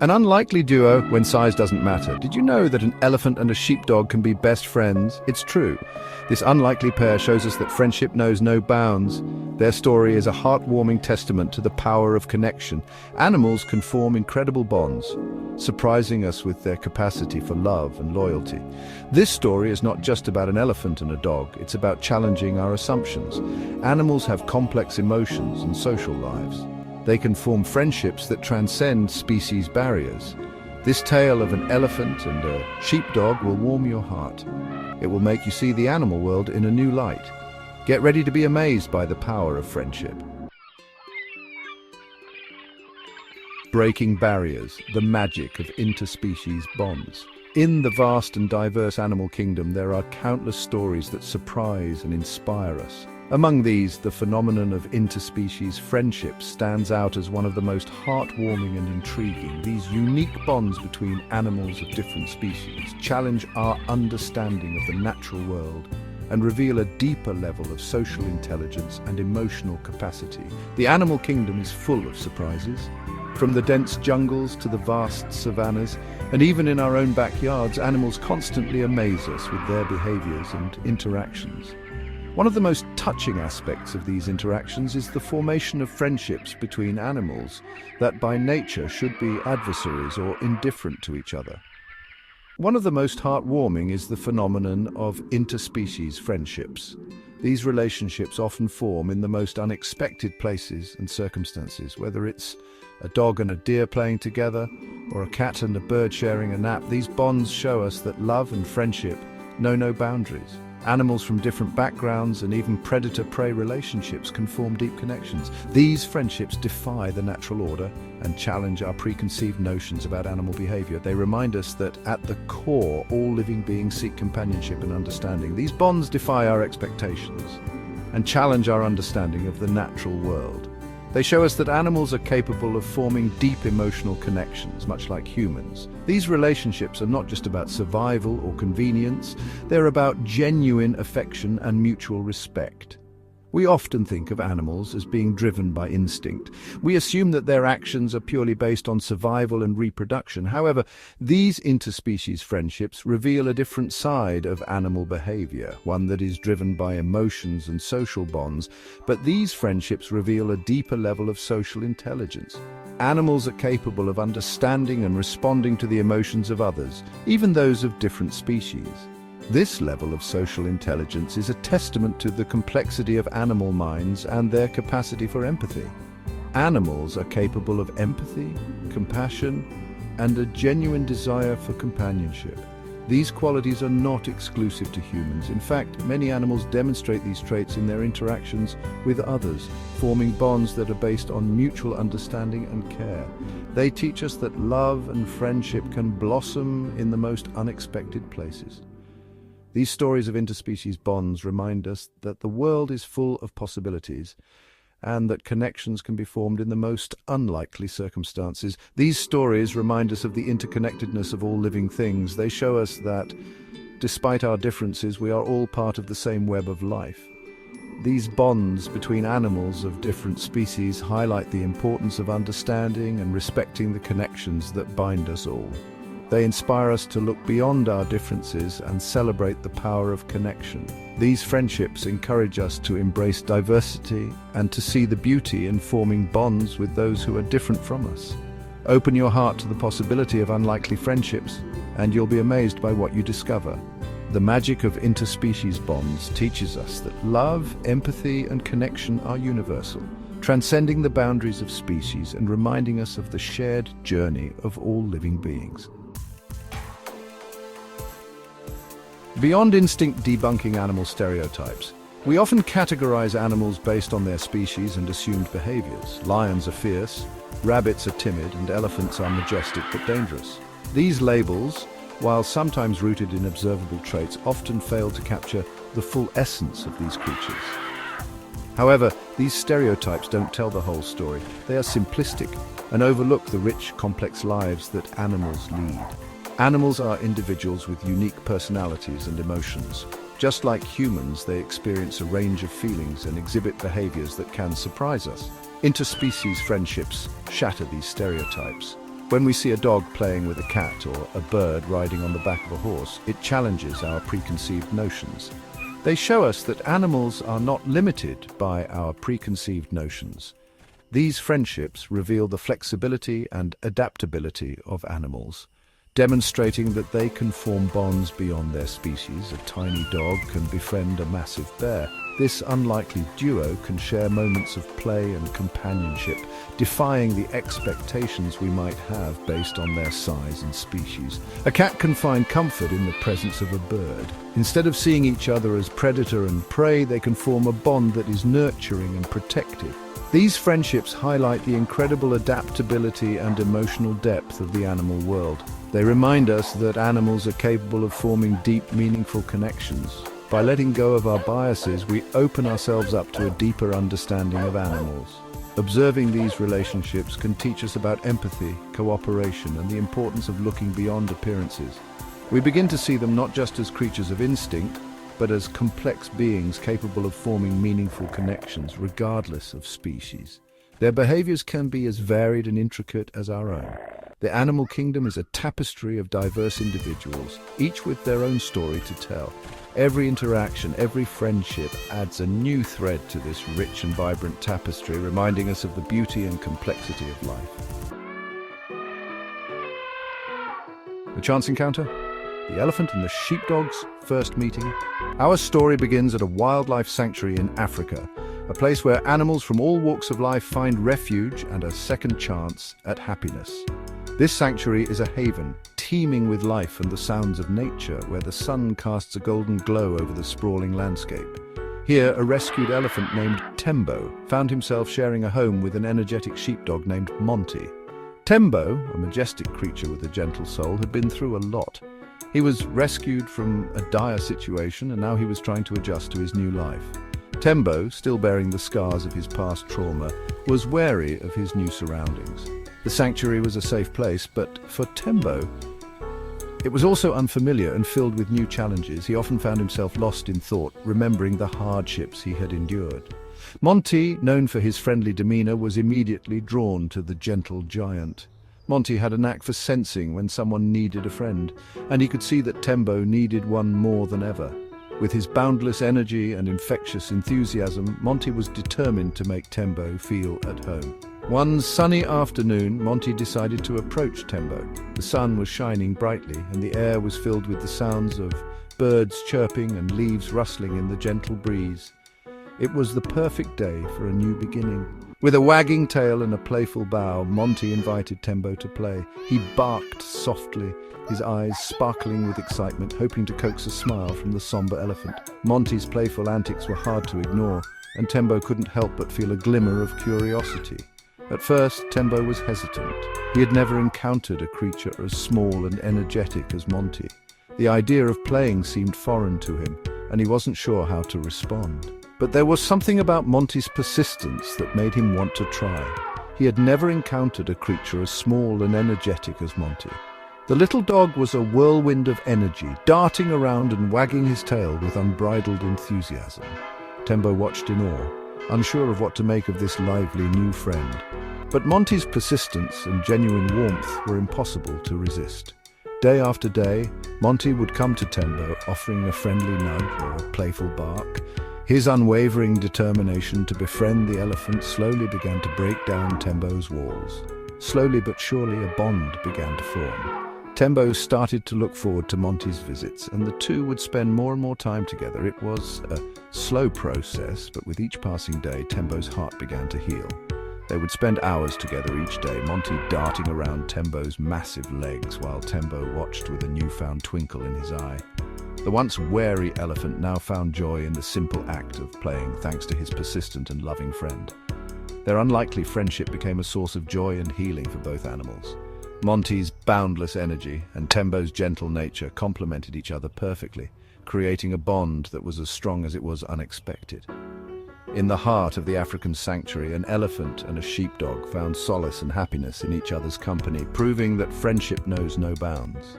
An unlikely duo when size doesn't matter. Did you know that an elephant and a sheepdog can be best friends? It's true. This unlikely pair shows us that friendship knows no bounds. Their story is a heartwarming testament to the power of connection. Animals can form incredible bonds, surprising us with their capacity for love and loyalty. This story is not just about an elephant and a dog, it's about challenging our assumptions. Animals have complex emotions and social lives. They can form friendships that transcend species barriers. This tale of an elephant and a sheepdog will warm your heart. It will make you see the animal world in a new light. Get ready to be amazed by the power of friendship. Breaking barriers, the magic of interspecies bonds. In the vast and diverse animal kingdom, there are countless stories that surprise and inspire us. Among these, the phenomenon of interspecies friendship stands out as one of the most heartwarming and intriguing. These unique bonds between animals of different species challenge our understanding of the natural world and reveal a deeper level of social intelligence and emotional capacity. The animal kingdom is full of surprises. From the dense jungles to the vast savannas, and even in our own backyards, animals constantly amaze us with their behaviors and interactions. One of the most touching aspects of these interactions is the formation of friendships between animals that by nature should be adversaries or indifferent to each other. One of the most heartwarming is the phenomenon of interspecies friendships. These relationships often form in the most unexpected places and circumstances, whether it's a dog and a deer playing together or a cat and a bird sharing a nap. These bonds show us that love and friendship know no boundaries. Animals from different backgrounds and even predator-prey relationships can form deep connections. These friendships defy the natural order and challenge our preconceived notions about animal behavior. They remind us that at the core, all living beings seek companionship and understanding. These bonds defy our expectations and challenge our understanding of the natural world. They show us that animals are capable of forming deep emotional connections, much like humans. These relationships are not just about survival or convenience, they're about genuine affection and mutual respect. We often think of animals as being driven by instinct. We assume that their actions are purely based on survival and reproduction. However, these interspecies friendships reveal a different side of animal behavior, one that is driven by emotions and social bonds. But these friendships reveal a deeper level of social intelligence. Animals are capable of understanding and responding to the emotions of others, even those of different species. This level of social intelligence is a testament to the complexity of animal minds and their capacity for empathy. Animals are capable of empathy, compassion, and a genuine desire for companionship. These qualities are not exclusive to humans. In fact, many animals demonstrate these traits in their interactions with others, forming bonds that are based on mutual understanding and care. They teach us that love and friendship can blossom in the most unexpected places. These stories of interspecies bonds remind us that the world is full of possibilities and that connections can be formed in the most unlikely circumstances. These stories remind us of the interconnectedness of all living things. They show us that, despite our differences, we are all part of the same web of life. These bonds between animals of different species highlight the importance of understanding and respecting the connections that bind us all. They inspire us to look beyond our differences and celebrate the power of connection. These friendships encourage us to embrace diversity and to see the beauty in forming bonds with those who are different from us. Open your heart to the possibility of unlikely friendships, and you'll be amazed by what you discover. The magic of interspecies bonds teaches us that love, empathy, and connection are universal, transcending the boundaries of species and reminding us of the shared journey of all living beings. Beyond instinct debunking animal stereotypes, we often categorize animals based on their species and assumed behaviors. Lions are fierce, rabbits are timid, and elephants are majestic but dangerous. These labels, while sometimes rooted in observable traits, often fail to capture the full essence of these creatures. However, these stereotypes don't tell the whole story. They are simplistic and overlook the rich, complex lives that animals lead. Animals are individuals with unique personalities and emotions. Just like humans, they experience a range of feelings and exhibit behaviors that can surprise us. Interspecies friendships shatter these stereotypes. When we see a dog playing with a cat or a bird riding on the back of a horse, it challenges our preconceived notions. They show us that animals are not limited by our preconceived notions. These friendships reveal the flexibility and adaptability of animals, demonstrating that they can form bonds beyond their species. A tiny dog can befriend a massive bear. This unlikely duo can share moments of play and companionship, defying the expectations we might have based on their size and species. A cat can find comfort in the presence of a bird. Instead of seeing each other as predator and prey, they can form a bond that is nurturing and protective. These friendships highlight the incredible adaptability and emotional depth of the animal world. They remind us that animals are capable of forming deep, meaningful connections. By letting go of our biases, we open ourselves up to a deeper understanding of animals. Observing these relationships can teach us about empathy, cooperation, and the importance of looking beyond appearances. We begin to see them not just as creatures of instinct, but as complex beings capable of forming meaningful connections regardless of species. Their behaviors can be as varied and intricate as our own. The animal kingdom is a tapestry of diverse individuals, each with their own story to tell. Every interaction, every friendship adds a new thread to this rich and vibrant tapestry, reminding us of the beauty and complexity of life. The chance encounter? The elephant and the sheepdog's first meeting. Our story begins at a wildlife sanctuary in Africa, a place where animals from all walks of life find refuge and a second chance at happiness. This sanctuary is a haven, teeming with life and the sounds of nature, where the sun casts a golden glow over the sprawling landscape. Here, a rescued elephant named Tembo found himself sharing a home with an energetic sheepdog named Monty. Tembo, a majestic creature with a gentle soul, had been through a lot. He was rescued from a dire situation, and now he was trying to adjust to his new life. Tembo, still bearing the scars of his past trauma, was wary of his new surroundings. The sanctuary was a safe place, but for Tembo, it was also unfamiliar and filled with new challenges. He often found himself lost in thought, remembering the hardships he had endured. Monty, known for his friendly demeanor, was immediately drawn to the gentle giant. Monty had a knack for sensing when someone needed a friend, and he could see that Tembo needed one more than ever. With his boundless energy and infectious enthusiasm, Monty was determined to make Tembo feel at home. One sunny afternoon, Monty decided to approach Tembo. The sun was shining brightly, and the air was filled with the sounds of birds chirping and leaves rustling in the gentle breeze. It was the perfect day for a new beginning. With a wagging tail and a playful bow, Monty invited Tembo to play. He barked softly, his eyes sparkling with excitement, hoping to coax a smile from the somber elephant. Monty's playful antics were hard to ignore, and Tembo couldn't help but feel a glimmer of curiosity. At first, Tembo was hesitant. He had never encountered a creature as small and energetic as Monty. The idea of playing seemed foreign to him, and he wasn't sure how to respond. But there was something about Monty's persistence that made him want to try. He had never encountered a creature as small and energetic as Monty. The little dog was a whirlwind of energy, darting around and wagging his tail with unbridled enthusiasm. Tembo watched in awe, unsure of what to make of this lively new friend. But Monty's persistence and genuine warmth were impossible to resist. Day after day, Monty would come to Tembo, offering a friendly nudge or a playful bark. His unwavering determination to befriend the elephant slowly began to break down Tembo's walls. Slowly but surely, a bond began to form. Tembo started to look forward to Monty's visits, and the two would spend more and more time together. It was a slow process, but with each passing day, Tembo's heart began to heal. They would spend hours together each day, Monty darting around Tembo's massive legs while Tembo watched with a newfound twinkle in his eye. The once wary elephant now found joy in the simple act of playing, thanks to his persistent and loving friend. Their unlikely friendship became a source of joy and healing for both animals. Monty's boundless energy and Tembo's gentle nature complemented each other perfectly, creating a bond that was as strong as it was unexpected. In the heart of the African sanctuary, an elephant and a sheepdog found solace and happiness in each other's company, proving that friendship knows no bounds.